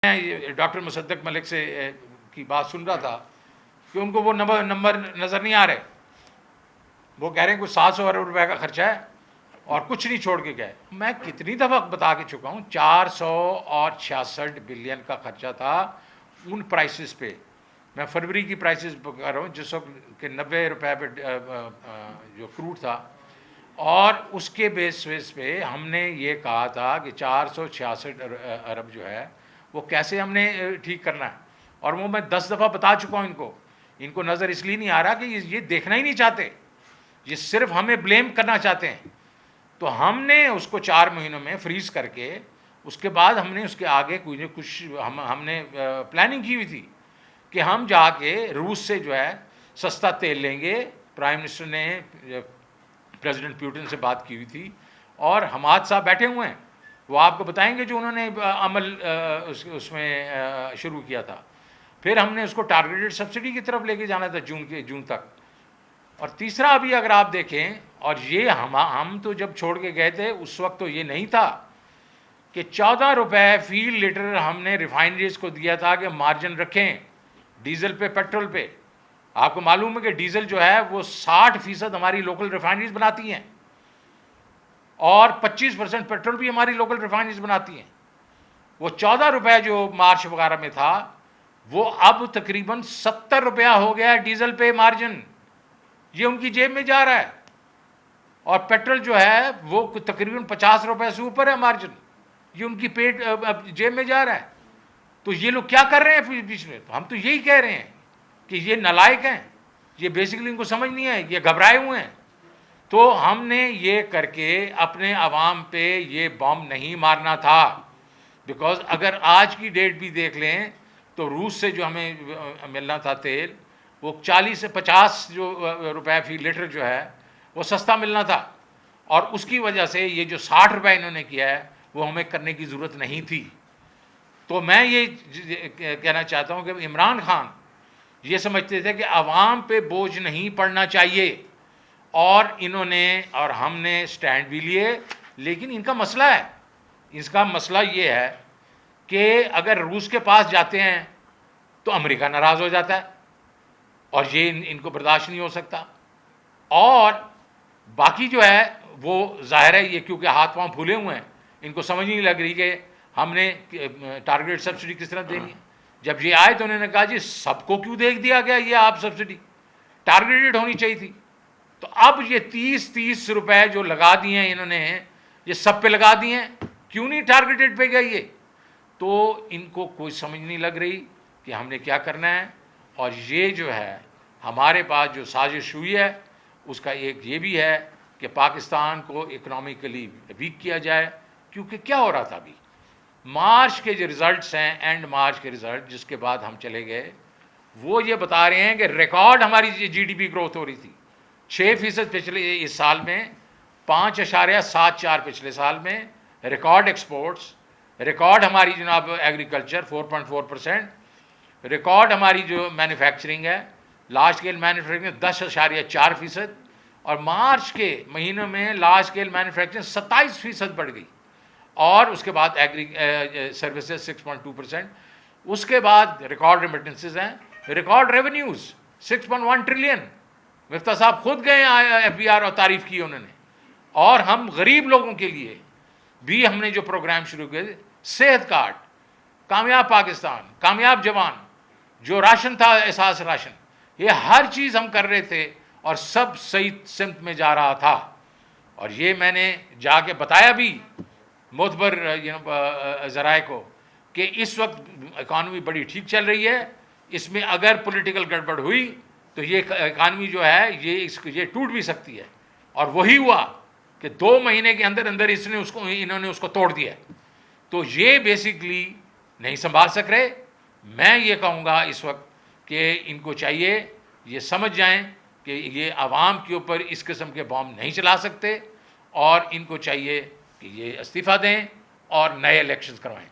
मैं डॉक्टर मुसद्दक मलिक से की बात सुन रहा था कि उनको वो नंबर नज़र नहीं आ रहे। वो कह रहे हैं कुछ 700 अरब रुपए का खर्चा है और कुछ नहीं छोड़ के गए। मैं कितनी दफ़ा बता के चुका हूँ, 466 बिलियन का खर्चा था उन प्राइसेस पे। मैं फरवरी की प्राइसेस कर रहा हूँ जिस वक्त के 90 रुपए पे जो क्रूड था, और उसके बेसिस पे हमने ये कहा था कि 466 अरब जो है वो कैसे हमने ठीक करना है। और वो मैं 10 दफ़ा बता चुका हूँ इनको नज़र इसलिए नहीं आ रहा कि ये देखना ही नहीं चाहते, ये सिर्फ हमें ब्लेम करना चाहते हैं। तो हमने उसको 4 महीनों में फ्रीज करके उसके बाद हमने उसके आगे कुछ हमने प्लानिंग की हुई थी कि हम जाके रूस से जो है सस्ता तेल लेंगे। प्राइम मिनिस्टर ने प्रेसिडेंट पुतिन से बात की हुई थी और हमाद साहब बैठे हुए हैं, वो आपको बताएंगे जो उन्होंने अमल उसमें शुरू किया था। फिर हमने उसको टारगेटेड सब्सिडी की तरफ लेके जाना था जून तक। और तीसरा अभी अगर आप देखें, और ये हम तो जब छोड़ के गए थे उस वक्त तो ये नहीं था कि 14 रुपए फी लीटर हमने रिफाइनरीज को दिया था कि मार्जिन रखें डीजल पे, पेट्रोल पे। आपको मालूम है कि डीजल जो है वो 60% हमारी लोकल रिफाइनरीज बनाती हैं और 25% पेट्रोल भी हमारी लोकल रिफाइनरीज बनाती हैं। वो 14 रुपए जो मार्च वगैरह में था वो अब तकरीबन 70 रुपया हो गया है डीजल पे मार्जिन। ये उनकी जेब में जा रहा है। और पेट्रोल जो है वो तकरीबन 50 रुपए से ऊपर है मार्जिन, ये उनकी पेट जेब में जा रहा है। तो ये लोग क्या कर रहे हैं बीच में? तो हम तो यही कह रहे हैं कि ये नालायक हैं, ये बेसिकली इनको समझ नहीं है, ये घबराए हुए हैं। तो हमने ये करके अपने आवाम पे ये बॉम्ब नहीं मारना था। बिकॉज अगर आज की डेट भी देख लें तो रूस से जो हमें मिलना था तेल, वो 40 से 50 जो रुपए फी लीटर जो है वो सस्ता मिलना था। और उसकी वजह से ये जो 60 रुपए इन्होंने किया है वो हमें करने की ज़रूरत नहीं थी। तो मैं ये कहना चाहता हूँ कि इमरान खान ये समझते थे कि आवाम पे बोझ नहीं पड़ना चाहिए, और इन्होंने और हमने स्टैंड भी लिए। लेकिन इनका मसला है, इसका मसला ये है कि अगर रूस के पास जाते हैं तो अमेरिका नाराज़ हो जाता है और ये इनको बर्दाश्त नहीं हो सकता। और बाकी जो है वो जाहिर है ये क्योंकि हाथ पांव फूले हुए हैं, इनको समझ नहीं लग रही कि हमने टारगेट सब्सिडी किस तरह देनी है। जब ये आए तो उन्होंने कहा जी सबको क्यों दे दिया गया ये आप सब्सिडी, टारगेटेड होनी चाहिए थी। तो अब ये 30 रुपए जो लगा दिए हैं इन्होंने, ये सब पे लगा दिए हैं, क्यों नहीं टारगेटेड पे गया ये? तो इनको कोई समझ नहीं लग रही कि हमने क्या करना है। और ये जो है हमारे पास जो साजिश हुई है उसका एक ये भी है कि पाकिस्तान को इकोनॉमिकली वीक किया जाए। क्योंकि क्या हो रहा था अभी मार्च के जो रिज़ल्ट्स हैं, एंड मार्च के रिज़ल्ट जिसके बाद हम चले गए, वो ये बता रहे हैं कि रिकॉर्ड हमारी जीडीपी ग्रोथ हो रही थी 6% पिछले इस साल में, 5.74 पिछले साल में, रिकॉर्ड एक्सपोर्ट्स, रिकॉर्ड हमारी जनाब एग्रीकल्चर 4.4%, रिकॉर्ड हमारी जो मैन्युफैक्चरिंग है लार्ज स्केल मैन्युफैक्चरिंग 10.4%, और मार्च के महीनों में लार्ज स्केल मैन्युफैक्चरिंग 27% बढ़ गई। और उसके बाद एग्री सर्विसेज 6.2%। उसके बाद रिकॉर्ड रेमिटेंसेज हैं, रिकॉर्ड रेवेन्यूज़ 6.1 ट्रिलियन। मिफ्ता साहब खुद गए FBR और तारीफ़ की उन्होंने। और हम गरीब लोगों के लिए भी हमने जो प्रोग्राम शुरू किए, सेहत कार्ड, कामयाब पाकिस्तान, कामयाब जवान, जो राशन था एहसास राशन, ये हर चीज़ हम कर रहे थे और सब सही सिमत में जा रहा था। और ये मैंने जाके बताया भी मोतबर ज़राए को कि इस वक्त इकानमी बड़ी ठीक चल रही है, इसमें अगर पॉलिटिकल गड़बड़ हुई तो ये इकानमी जो है ये टूट भी सकती है। और वही हुआ कि 2 महीने के अंदर अंदर इन्होंने उसको तोड़ दिया। तो ये बेसिकली नहीं संभाल सक रहे। मैं ये कहूँगा इस वक्त कि इनको चाहिए ये समझ जाएं कि ये आवाम के ऊपर इस किस्म के बॉम्ब नहीं चला सकते, और इनको चाहिए कि ये इस्तीफ़ा दें और नए इलेक्शंस करवाएं।